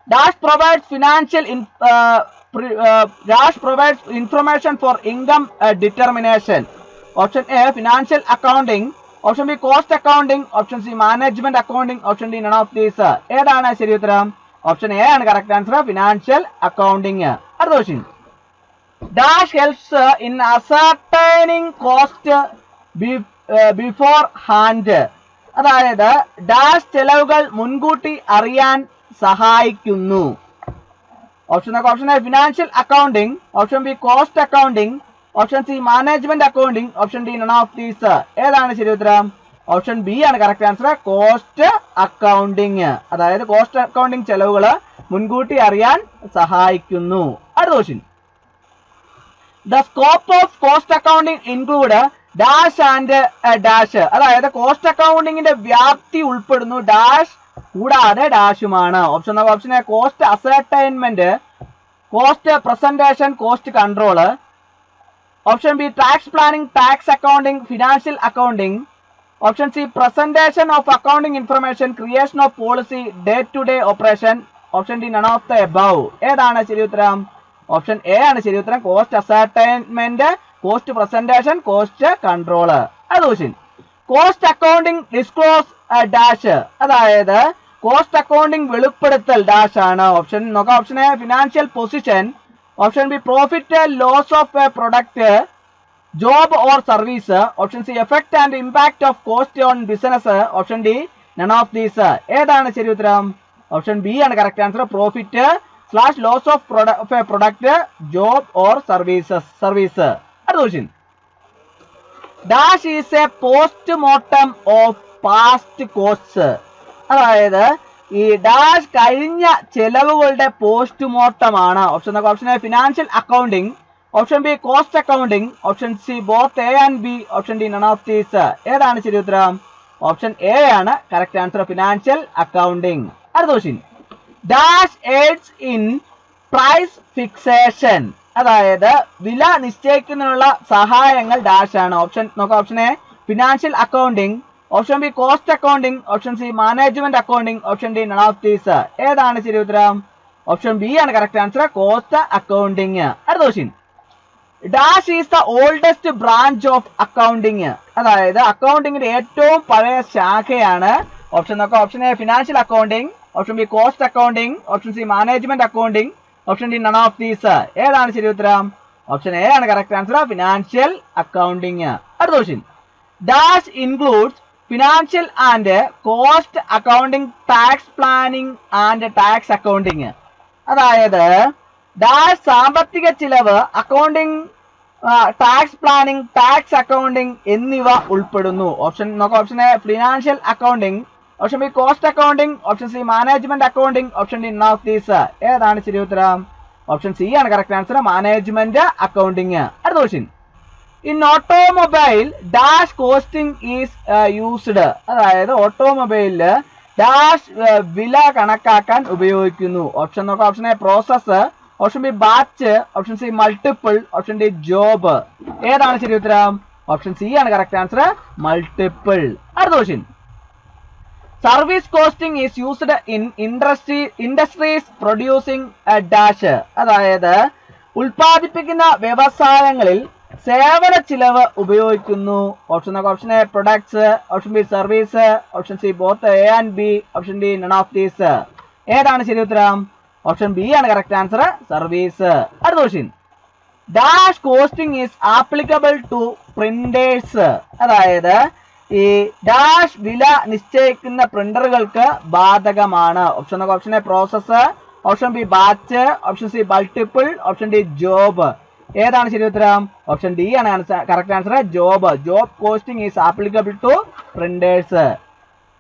Dash provides Dash provides information for income determination. Option A, financial accounting. Option B, cost accounting. Option C, management accounting. Option D, none of these. ഏതാണ് ശരി ഉത്തരം? Option A ആണ് correct answer, financial accounting. അടുത്ത question. Dash helps in ascertaining cost beforehand. അതായത് dash ചെലവുകൾ മുൻകൂട്ടി അറിയാൻ സഹായിക്കുന്നു. Option A financial accounting. Option B cost accounting. Option C management accounting. Option D none of these. ഏതാണ് ശരി ഉത്തരം? ഓപ്ഷൻ ബി ആണ് കറക്റ്റ് ആൻസർ, കോസ്റ്റ് അക്കൗണ്ടിങ്. അതായത് കോസ്റ്റ് അക്കൗണ്ടിങ് ചെലവുകൾ മുൻകൂട്ടി അറിയാൻ സഹായിക്കുന്നു. അടുത്ത question. The scope of cost accounting include dash and dash. അതായത് കോസ്റ്റ് അക്കൗണ്ടിങ്ങിന്റെ വ്യാപ്തി ഉൾപ്പെടുന്നു ഡാഷ് കൂടാതെ ഡാഷുമാണ്. Option A cost ascertainment, cost presentation, cost control. Option B tax planning, tax accounting, financial accounting. Option C presentation of accounting information, creation of policy, day to day operation. Option D none of the above. ഏതാണ് ശരി ഉത്തരം? Option A ആണ് ശരി ഉത്തരം, cost ascertainment, cost presentation, cost control. അത് question. Cost accounting disclose dash. അതായത് cost accounting വെളിപ്പെടുത്തൽ dash ആണ്. ഓപ്ഷൻ നോക്കാം. Option A financial position. Option B profit loss of a product, job or service. Option C effect and impact of cost on business. Option D none of these. ഏതാണ് ശരി ഉത്തരം? Option B ആണ് correct answer, profit / loss of a product, job or service. അടുത്ത question. Dash is a postmortem of past costs. അതായത് ഈ dash കഴിഞ്ഞ ചെലവുകളുടെ postmortem ആണ്. Option A financial accounting. Option B cost accounting. Option C both A and B. Option D none of these. ഏതാണ് ശരി ഉത്തരം? Option A ആണ് correct answer, financial accounting. അടുത്ത question. Dash aids in price fixation. അതായത് വില നിശ്ചയിക്കുന്നതിനുള്ള സഹായങ്ങൾ dash ആണ്. ഓപ്ഷൻ നോക്കാം. Option A financial accounting. Option B cost accounting. Option C management accounting. Option D none of these. ഏതാണ് ശരി ഉത്തരം? ഓപ്ഷൻ ബി ആണ് കറക്റ്റ് ആൻസർ, കോസ്റ്റ് അക്കൗണ്ടിംഗ്. അടുത്ത question. Dash is the oldest branch of accounting. അതായത് അക്കൗണ്ടിങ്ങിന്റെ ഏറ്റവും പഴയ ശാഖയാണ്. Option നോക്കാം. Option A financial accounting. Option B cost accounting. Option C management accounting. Option D none of these. ഏതാണ് ശരി ഉത്തരം? Option A ആണ് correct answer, financial accounting. അടുത്ത question. Dash includes financial and cost accounting, tax planning and tax accounting. അതായത് dash സാമ്പത്തിക ചിലവ്, accounting, tax planning, tax accounting എന്നിവ ഉൾപ്പെടുന്നു. ഓപ്ഷൻ നോക്കാം. Option A financial accounting. Option B cost accounting. Option C management accounting. Option D none of these. ഏതാണ് ശരി ഉത്തരം? Option C ആണ് കറക്റ്റ് ആൻസർ, മാനേജ്മെന്റ് അക്കൗണ്ടിംഗ്. അടുത്ത question. In automobile dash costing is used. അതായത് ഓട്ടോമൊബൈലില് dash വില കണക്കാക്കാൻ ഉപയോഗിക്കുന്നു. Option നോക്കാം. Option A process. Option B batch. Option C multiple. Option D job. ഏതാണ് ശരി ഉത്തരം? ഓപ്ഷൻ സി ആണ് കറക്റ്റ് ആൻസർ, മൾട്ടിപ്പിൾ. അടുത്ത question. Service costing is used in industries producing dash. അതായത് ഉൽപ്പാദിപ്പിക്കുന്ന വ്യവസായങ്ങളിൽ സേവന ചിലവ് ഉപയോഗിക്കുന്നു. ഓപ്ഷൻ നോക്കാം. Option A products. Option B service. Option C both A and B. Option D none of these. ഏതാണ് ശരി ഉത്തരം? ഓപ്ഷൻ ബി ആണ് കറക്റ്റ് ആൻസർ, സർവീസ്. അടുത്ത question. Dash costing is applicable to printers. അതായത് ഈ ഡാഷ് വില നിശ്ചയിക്കുന്ന പ്രിന്ററുകൾക്ക് ബാധകമാണ്. ഓപ്ഷൻ നോക്കാം. Option A process. Option B batch. Option C multiple. Option D job. ഏതാണ് ശരി ഉത്തരം? ഓപ്ഷൻ ഡി ആണ് correct answer, job. Job costing is applicable to printers.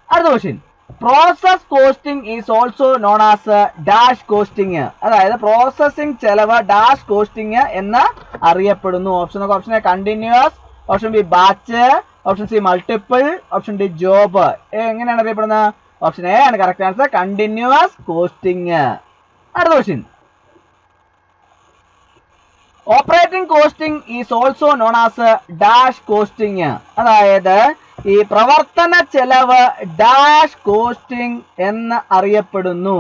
അടുത്ത question. Process costing is also known as dash costing. അതായത് processing ചെലവ് dash costing എന്ന് അറിയപ്പെടുന്നു. Option നോക്കാം. Option A continuous. Option B batch. Option C multiple. Option D job. എങ്ങനെയാണ് അറിയപ്പെടുന്നത്? Option A ആണ് correct answer, continuous costing. അടുത്ത question. Operating costing is also known as dash costing. അതായത് ഈ പ്രവർത്തന ചെലവ് ഡാഷ് കോസ്റ്റിംഗ് എന്ന് അറിയപ്പെടുന്നു.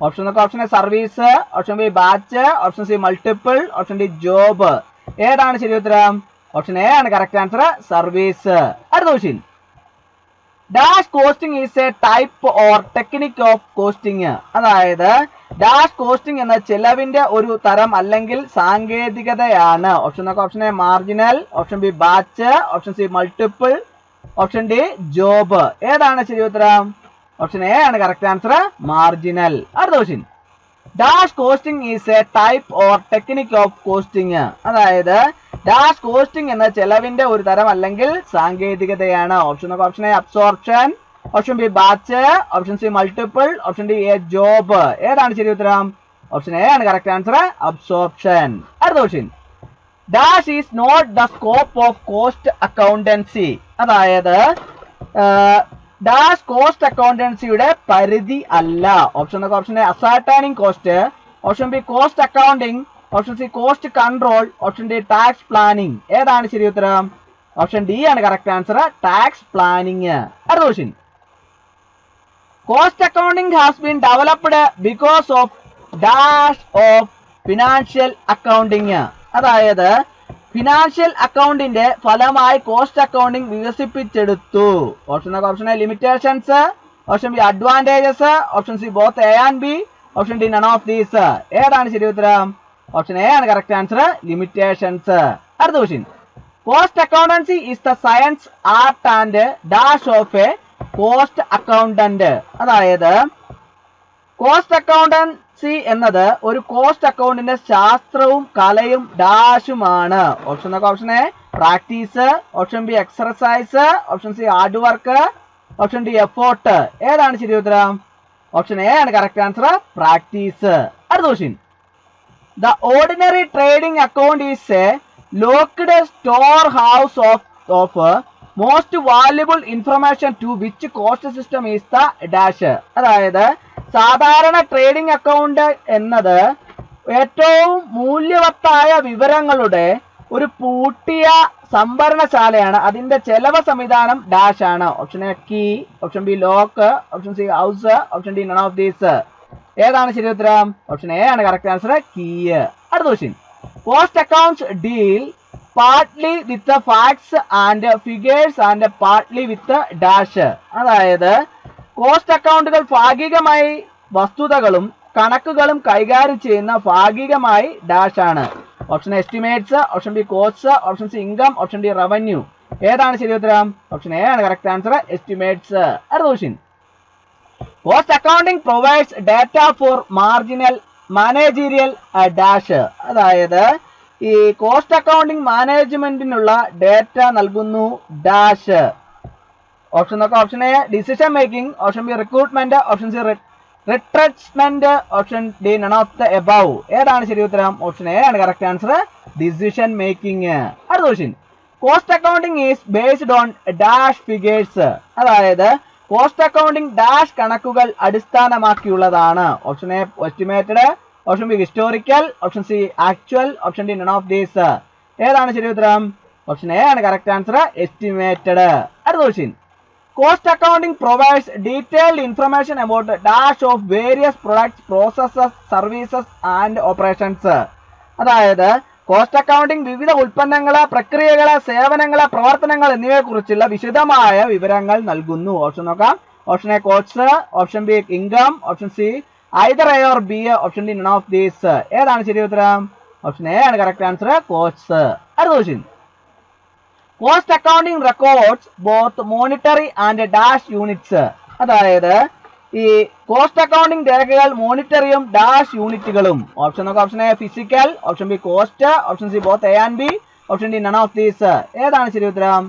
ഓപ്ഷൻ നോക്കാം. Option A service, option B batch, option C multiple, option D job. ഏതാണ് ശരി ഉത്തരം? ഓപ്ഷൻ എ ആണ് കറക്റ്റ് ആൻസർ, സർവീസ്. അടുത്ത question. Dash costing is a type or technique of costing. അതായത് ഡാഷ് കോസ്റ്റിംഗ് എന്ന ചെലവിന്റെ ഒരു തരം അല്ലെങ്കിൽ സാങ്കേതികതയാണ്. ഓപ്ഷൻ നോക്കാം. Option A marginal, option B batch, option C multiple, option D job. ഏതാണ് ശരി ഉത്തരം? ഓപ്ഷൻ എ ആണ് കറക്റ്റ് ആൻസർ, മാർജിനൽ. അടുത്ത question. Dash costing is a type or technique of costing. അതായത് ഡാഷ് കോസ്റ്റിംഗ് എന്ന ചെലവിന്റെ ഒരു തരം അല്ലെങ്കിൽ സാങ്കേതികതയാണ്. ഓപ്ഷൻ നോക്കാം. Option A absorption, option B batch, option C multiple, option D a job. ഏതാണ് ശരി ഉത്തരം? ഓപ്ഷൻ എ ആണ് കറക്റ്റ് ആൻസർ, അബ്സോർപ്ഷൻ. അടുത്ത question. Dash is not the scope of cost accountancy. അതായത് ഡാഷ് കോസ്റ്റ് അക്കൗണ്ടൻസിയുടെ പരിധി അല്ല. ഓപ്ഷൻ നോക്കാം. Option A ascertaining cost, option B cost accounting, option C cost control, option D tax planning. ഏതാണ് ശരി ഉത്തരം? Option D ആണ് കറക്റ്റ് ആൻസർ, ടാക്സ് പ്ലാനിങ്. അടുത്ത question. Cost accounting has been developed because of dash of financial accounting. അതായത് financial അക്കൗണ്ടിന്റെ ഫലമായി cost accounting വികസിപ്പിച്ചെടുത്തു. Option നോക്കാം. Option A limitations, option B advantages, option C both A and B, option D none of these. ഏതാണ് ശരി ഉത്തരം? Option A ആണ് correct answer, limitations. അടുത്ത question. Cost accountancy is the science, art and dash of A cost accountant. അതായത് cost accountancy എന്നത് ഒരു cost അക്കൗണ്ടിന്റെ ശാസ്ത്രവും കലയും ഡാഷുമാണ്. ഓപ്ഷൻ നോക്കാം. Option A practice, option B exercise, option C hard work, option D effort. ഏതാണ് ശരി ഉത്തരം? ഓപ്ഷൻ എ ആണ് കറക്റ്റ് ആൻസർ, പ്രാക്ടീസ്. അടുത്ത question. The ordinary trading account is a locked storehouse of most valuable information to which cost system is the dash. അതായത് സാധാരണ trading account എന്നത് ഏറ്റവും മൂല്യവത്തായ വിവരങ്ങളുടെ ഒരു പൂട്ടിയ സംഭരണശാലയാണ്. അതിന്റെ ചെലവ് സംവിധാനം ഡാഷ് ആണ്. Option A key, option B lock, option C house, option D none of these. ഏതാണ് ശരി ഉത്തരം? ഓപ്ഷൻ എ ആണ് കറക്റ്റ് ആൻസർ, കീ. അടുത്ത question. Cost accounts deal partly with facts and figures and partly with dash. അതായത് cost അക്കൗണ്ടുകൾ ഭാഗികമായി വസ്തുതകളും കണക്കുകളും കൈകാര്യം ചെയ്യുന്ന ഭാഗികമായി ഡാഷ് ആണ്. Option estimates, option B cost, option C income, option D revenue. ഏതാണ് ശരി ഉത്തരം? ഓപ്ഷൻ എ ആണ് കറക്റ്റ് ആൻസർ, എസ്റ്റിമേറ്റ്സ്. അടുത്ത question. Cost accounting provides data for marginal managerial dash. അതായത് ഈ കോസ്റ്റ് അക്കൗണ്ടിംഗ് മാനേജ്മെന്റിനുള്ള ഡാറ്റ നൽകുന്നു ഡാഷ്. ഓപ്ഷൻ നോക്കാം. Option A decision making, option B recruitment, option C retrenchment, option D none of the above. ഏതാണ് ശരി ഉത്തരം? Option A ആണ് correct answer, decision making. അടുത്ത question. Cost accounting is based on dash figures. അതായത് cost accounting dash കണക്കുകൾ അടിസ്ഥാനമാക്കിയുള്ളതാണ്. Option A estimated, option B historical, option C actual, option D none of these. ഏതാണ് ശരി ഉത്തരം? Option A ആണ് correct answer, estimated. അടുത്ത question. Cost accounting provides detailed information about dash of various products, processes, services and operations. അതായത് cost accounting വിവിധ ഉൽപ്പന്നങ്ങള്, പ്രക്രിയകള്, സേവനങ്ങള്, പ്രവർത്തനങ്ങൾ എന്നിവയെ കുറിച്ചുള്ള വിശദമായ വിവരങ്ങൾ നൽകുന്നു. ഓപ്ഷൻ നോക്കാം. Option A cost, option B income, option C either A or B, option D none of these. ഏതാണ് ശരി ഉത്തരം? ഓപ്ഷൻ എ ആണ് കറക്റ്റ് ആൻസർ, കോസ്റ്റ്. അടുത്ത question. Cost accounting records both monetary and dash units. അതായത് ഈ cost accounting രേഖകൾ മോണിറ്ററിയും dash യൂണിറ്റുകളും. Option നോക്കാം. Option A physical, option B cost, option C both A and B, option D none of these. ഏതാണ് ശരി ഉത്തരം?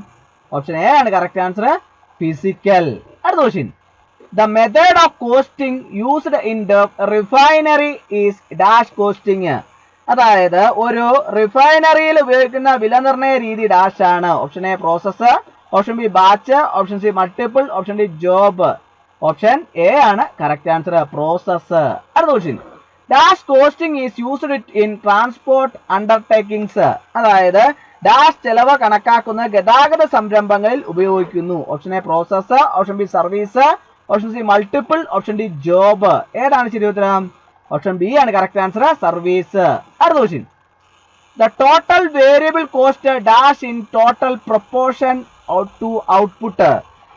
Option A ആണ് correct answer, physical. അടുത്ത question. The method of costing used in the refinery is dash costing. അതായത് ഒരു റിഫൈനറിയിൽ ഉപയോഗിക്കുന്ന വില നിർണ്ണയ രീതി ഡാഷ് ആണ്. Option A process, option B batch, option C multiple, option D job. Option A ആണ് കറക്റ്റ് ആൻസർ, പ്രോസസ്. അടുത്ത question. Dash costing is used in transport undertakings. അതായത് ഡാഷ് ചെലവ് കണക്കാക്കുന്ന ഗതാഗത സംരംഭങ്ങളിൽ ഉപയോഗിക്കുന്നു. Option A process, option B service, option C multiple, option D job. ഏതാണ് ശരി ഉത്തരം? ഓപ്ഷൻ ബി ആണ് കറക്റ്റ് ആൻസർ, സർവീസ്. അടുത്ത question. The total variable cost dash in total proportion to output.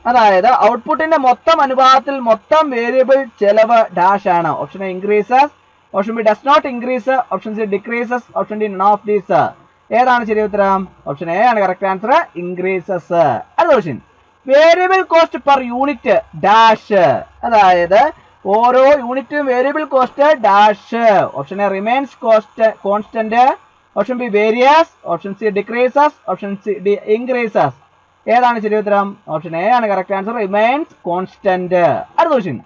അതായത് ഔട്ട്പുട്ടിന്റെ മൊത്തം അനുപാതത്തിൽ മൊത്തം വേരിയബിൾ ചെലവ് ഡാഷ് ആണ്. Option A increases, option B does not increase, option C decreases, option D none of these. ഏതാണ് ശരി ഉത്തരം? ഓപ്ഷൻ എ ആണ് കറക്റ്റ് ആൻസർ, ഇൻക്രീസസ്. അടുത്ത question. Variable cost per unit dash. അതായത് ഓരോ യൂണിറ്റും variable cost dash. Option A remains cost constant, option B varies, option C decreases, option C D increases. ഏതാണ് ശരി ഉത്തരം? ഓപ്ഷൻ എ ആണ് correct answer, remains constant. അടുത്ത question.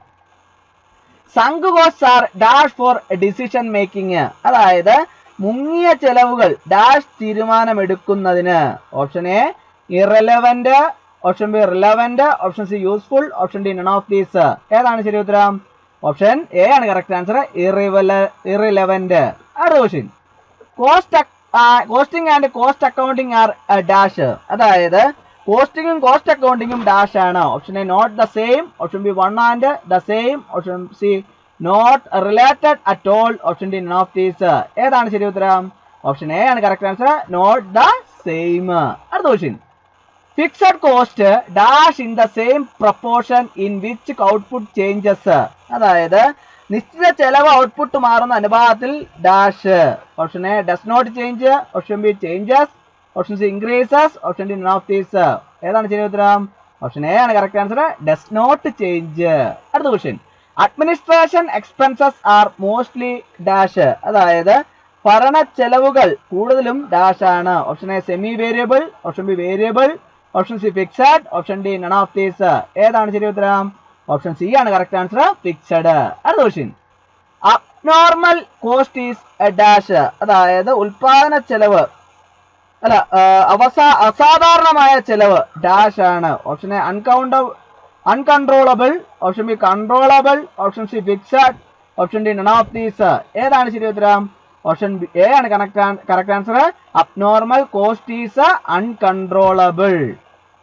Sunk cost are dash for decision making. അതായത് മുങ്ങിയ ചെലവുകൾ dash തീരുമാനമെടുക്കുന്നതിന്. Option A irrelevant, option B relevant, option C useful, option D none of these. ഏതാണ് ശരി ഉത്തരം? ഓപ്ഷൻ എ ആണ് കറക്റ്റ് ആൻസർ, ഇറിലവന്റ്. അടുത്ത question. Costing and cost accounting are dash. അതായത് കോസ്റ്റിംഗും കോസ്റ്റ് അക്കൗണ്ടിങ്ങും ഡാഷ് ആണ്. Option A not the same, option B one and the same, option C not related at all, option D none of these. ഏതാണ് ശരി ഉത്തരം? Option A ആണ് correct answer, not the same. അടുത്ത question. Fixed cost dash in the same proportion in which output changes. അതായത് നിശ്ചിത ചെലവ് output മാറുന്ന അനുപാതത്തിൽ dash. Option A does not change, option B changes, option C increases, option D none of these. ഏതാണ് ശരി ഉത്തരം? Option A ആണ് correct answer, does not change. അടുത്ത question. Administration expenses are mostly dash. അതായത് ഭരണ ചെലവുകൾ കൂടുതലും ഡാഷ് ആണ്. Option A semi variable, option B variable, option C fixed, option D none of these. ഏതാണ് ശരി ഉത്തരം? ഓപ്ഷൻ സി ആണ് കറക്റ്റ് ആൻസർ, ഫിക്സഡ്. അടുത്ത question. Abnormal cost is a dash. അതായത് ഉൽപാദന ചെലവ് അല്ല അസാധാരണമായ ചെലവ് ഡാഷ് ആണ്. Option A uncontrollable, option B controllable, option C fixed, option D none of these. ഏതാണ് ശരി ഉത്തരം? ഓപ്ഷൻ എ ആണ് correct answer, abnormal cost is uncontrollable.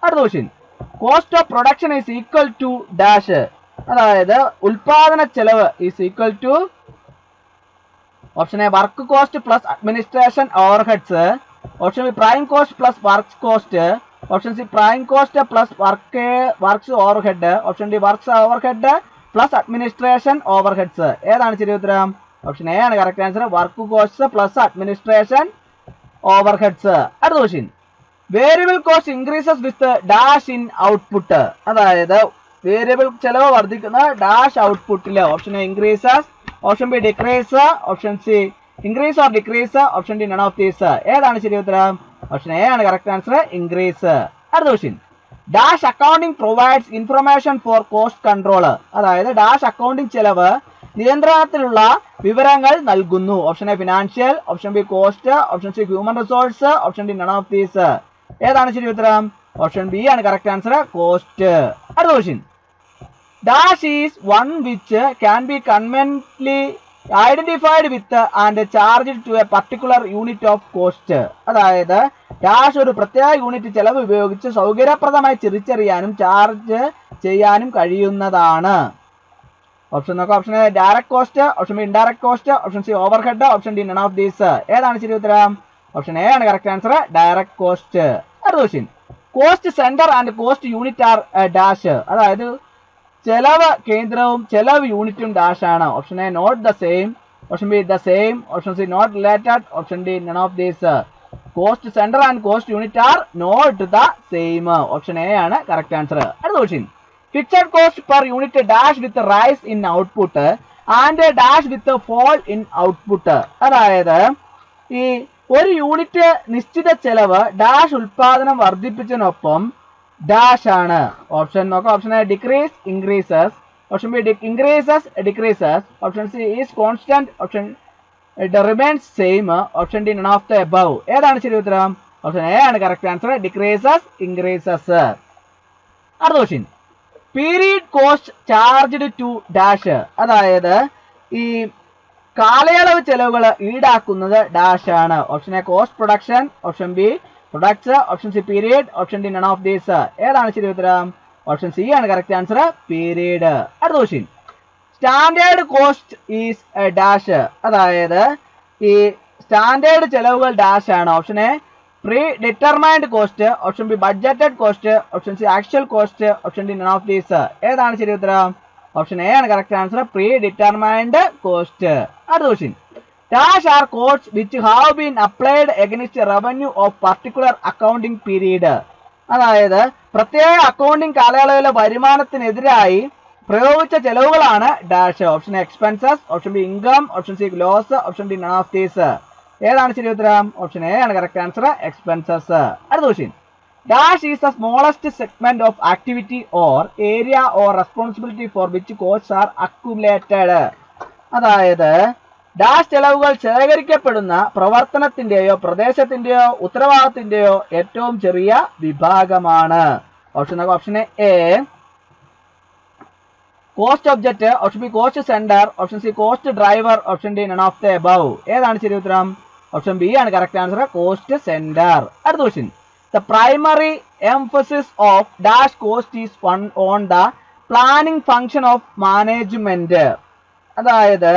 അടുത്ത question. Cost of production is equal to dash. അതായത് ഉൽപാദന ചെലവ് is equal to option A work cost plus administration overheads, option B prime cost plus work cost, option C prime cost plus works overhead, option D works overhead plus administration overheads. ഏതാണ് ശരി ഉത്തരം? Option A ആണ് correct answer, work cost plus administration overheads. അടുത്ത question. Variable cost increases with dash in output. അതായത് variable ചെലവ് വർദ്ധിക്കുന്ന dash ഔട്ട്പുട്ടില്. Option A increases, option B decrease, option C increase or decrease, option D none of these. ഏതാണ് ശരി ഉത്തരം? Option A ആണ് correct answer, increase. അടുത്ത question. Dash accounting provides information for cost control. അതായത് dash accounting ചെലവ് നിയന്ത്രണത്തിലുള്ള വിവരങ്ങൾ നൽകുന്നു. Option A financial, option B cost, option C human resource, option D none of these. ഏതാണ് ശരി ഉത്തരം? ഓപ്ഷൻ ബി ആണ് കറക്റ്റ് ആൻസർ, കോസ്റ്റ്. അടുത്ത question. Dash is one which can be കൺവെന്റ്ലി identified with and charge to a particular unit of cost. അതായത് dash ഒരു പ്രത്യേക unit ചെലവ് ഉപയോഗിച്ച് സൗകര്യപ്രദമായി തിരിച്ചറിയാനും ചാർജ് ചെയ്യാനും കഴിയുന്നതാണ്. ഓപ്ഷൻ നോക്കാം. Option A direct cost, option B indirect cost, option C overhead, option D none of these. ഏതാണ് ശരി ഉത്തരം? ഓപ്ഷൻ എ ആണ് കറക്റ്റ് ആൻസർ, ഡയറക്ട് കോസ്റ്റ്. അടുത്ത question. Cost centre and cost unit are dash. അതായത് ചെലവ് കേന്ദ്രവും ചെലവ് യൂണിറ്റും ഡാഷ് ആണ്. Option A not the same, option B the same, option C not related, option D none of these. Cost centre and cost unit are not the same. Option A ആണ് correct answer. അടുത്ത question. Fixed cost per unit dash with rise in output and dash with fall in output. അതായത് ഈ ഒരു unit നിശ്ചിത ചെലവ് dash ഉൽപാദനം വർദ്ധിപ്പിച്ചതിനൊപ്പം dash ആണ്. ഓപ്ഷൻ നോക്കാം. Option A decrease increases, option B increases decreases, option C is constant, option remains same, option D none of the above. ഏതാണ് ശരി ഉത്തരം? ഓപ്ഷൻ എ ആണ് കറക്റ്റ് ആൻസർ, ഡിക്രീസസ് ഇൻക്രീസസ്. അടുത്ത question. Period cost charged to dash. അതായത് ഈ കാലയളവ് ചെലവുകൾ ഈടാക്കുന്നത് ഡാഷ് ആണ്. Option A cost production, option B products, option C period, option D none of these. ഏതാണ് ശരി ഉത്തരം? ഓപ്ഷൻ സി ആണ് കറക്റ്റ് ആൻസർ, പീരീഡ്. അടുത്ത question, standard cost is a dash. അതായത് ഈ സ്റ്റാൻഡേർഡ് ചെലവുകൾ ഡാഷ് ആണ്. Option A predetermined cost, option B budgeted cost, option C actual cost, option D none of these. ഏതാണ് ശരി ഉത്തരം? Option A ആണ് correct answer, predetermined cost. അടുത്ത question, dash are costs which have been applied against revenue of particular accounting period. അതായത് പ്രത്യേക accounting കാലയളവിലെ വരുമാനത്തിനെതിരായി പ്രയോഗിച്ച ചെലവുകളാണ് dash. Option A expenses, option B income, option C loss, option D none of these. ഏതാണ് ശരി ഉത്തരം? ഓപ്ഷൻ എ ആണ് കറക്റ്റ് ആൻസർ, എക്സ്പെൻസസ്. അടുത്ത question, dash is the smallest segment of activity or area or responsibility for which costs R accumulated. അതായത് dash ചെലവുകൾ ശേഖരിക്കപ്പെടുന്ന പ്രവർത്തനത്തിന്റെയോ പ്രദേശത്തിന്റെയോ ഉത്തരവാദിത്തത്തിന്റെയോ ഏറ്റവും ചെറിയ വിഭാഗമാണ്. Option A cost object, option B cost centre, option C cost driver, option D none of the above. ഏതാണ് ശരി ഉത്തരം? Option B ആണ് correct answer, cost centre. അടുത്ത question, the primary emphasis of dash cost is on the planning function of management. അതായത്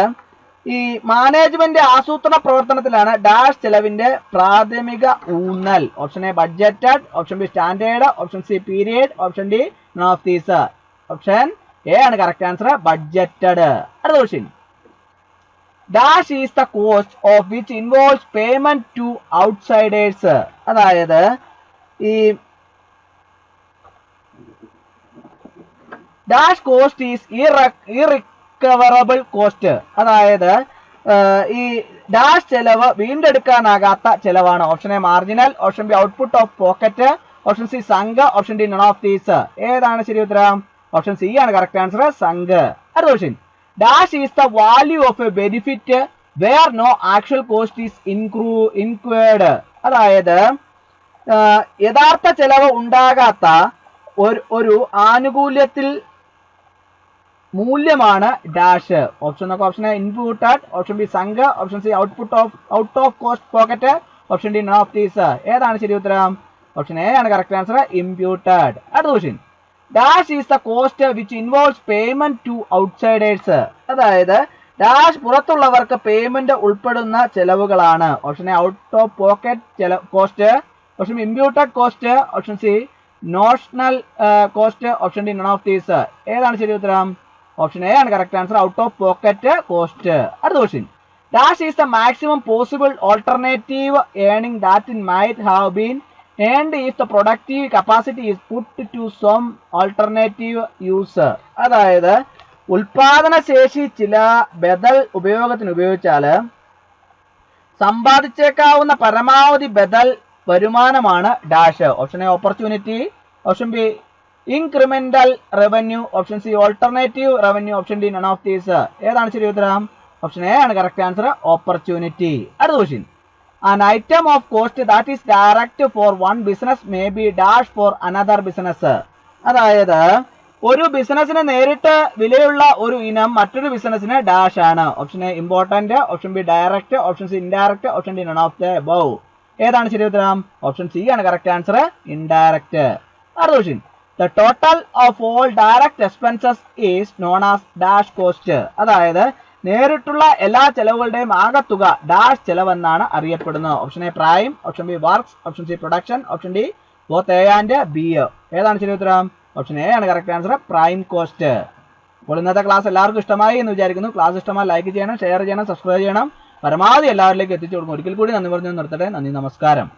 ഈ management ആസൂത്രണ പ്രവർത്തനത്തിലാണ് dash ചെലവിന്റെ പ്രാഥമിക ഊന്നൽ. Option A budgeted, option B standard, option C period, option D none of these. Option A ആണ് correct answer, budgeted. അടുത്ത question, dash is the cost of which involves payment to outsiders. അതായത് ഈ dash cost is irrecoverable cost. അതായത് ഈ dash ചെലവ് വീണ്ടെടുക്കാനാകാത്ത ചെലവാണ്. Option A marginal, option B output of pocket, option C sunk, option D none of these. ഏതാണ് ശരി ഉത്തരം? ഓപ്ഷൻ സി ആണ് കറക്റ്റ് ആൻസർ, സംഘ്. അടുത്ത question, dash is the value of a benefit where no actual cost is incurred. അതായത് യഥാർത്ഥ ചെലവ് ഉണ്ടാകാത്ത ഒരു ആനുകൂല്യത്തിൽ മൂല്യമാണ് dash. Option A imputed, option B sunk, option C out of cost pocket, option D none of these. ഏതാണ് ശരി ഉത്തരം? ഓപ്ഷൻ എ ആണ് കറക്റ്റ് ആൻസർ, ഇംപ്യൂട്ടഡ്. അടുത്ത question, dash is the cost which involves payment to outsiders. അതായത് dash പുറത്തുള്ളവർക്ക് payment ഉൾപ്പെടുന്ന ചെലവുകളാണ്. Option A out of pocket cost, option B imputed cost, option C notional cost, option D none of these. ഏതാണ് ശരി ഉത്തരം? Option A ആണ് correct answer, out of pocket cost. അടുത്ത question, dash is the maximum possible alternative earning that might have been and if the productive capacity is put to some alternative use. അതായത് ഉൽപാദന ശേഷി ചില ബദൽ ഉപയോഗത്തിന് ഉപയോഗിച്ചാൽ സമ്പാദിച്ചേക്കാവുന്ന പരമാവധി ബദൽ വരുമാനമാണ് dash. Option A opportunity, option B incremental revenue, option C alternative revenue, option D none of these. ഏതാണ് ശരി ഉത്തരം? ഓപ്ഷൻ എ ആണ് കറക്റ്റ് ആൻസർ, ഓപ്പർച്യൂണിറ്റി. അടുത്ത question, an item of cost that is direct for one business may be dash for another business. അതായത് ഒരു ബിസിനസിന് നേരിട്ട് വിലയുള്ള ഒരു ഇനം മറ്റൊരു ബിസിനസിന് ഡാഷ് ആണ്. Option A important, option B direct, option C indirect, option D none of the above. ഏതാണ് ശരി ഉത്തരം? ഓപ്ഷൻ സി ആണ് കറക്റ്റ് ആൻസർ, ഇൻഡയറക്റ്റ്. അടുത്ത question, the total of all direct expenses is known as dash cost. അതായത് നേരിട്ടുള്ള എല്ലാ ചെലവുകളുടെയും ആകത്തുക dash ചെലവെന്നാണ് അറിയപ്പെടുന്നത്. Option A prime, option B works, option C production, option D both A and B. ഏതാണ് ശരി ഉത്തരം? Option A ആണ് കറക്റ്റ് ആൻസർ, പ്രൈം കോസ്റ്റ്. അപ്പോൾ ഇന്നത്തെ ക്ലാസ് എല്ലാവർക്കും ഇഷ്ടമായി എന്ന് വിചാരിക്കുന്നു. ക്ലാസ് ഇഷ്ടമായി ലൈക്ക് ചെയ്യണം, ഷെയർ ചെയ്യണം, സബ്സ്ക്രൈബ് ചെയ്യണം, പരമാവധി എല്ലാവരിലേക്ക് എത്തിച്ചു കൊടുക്കും. ഒരിക്കൽ കൂടി നന്ദി പറഞ്ഞു നിർത്തട്ടെ. നന്ദി, നമസ്കാരം.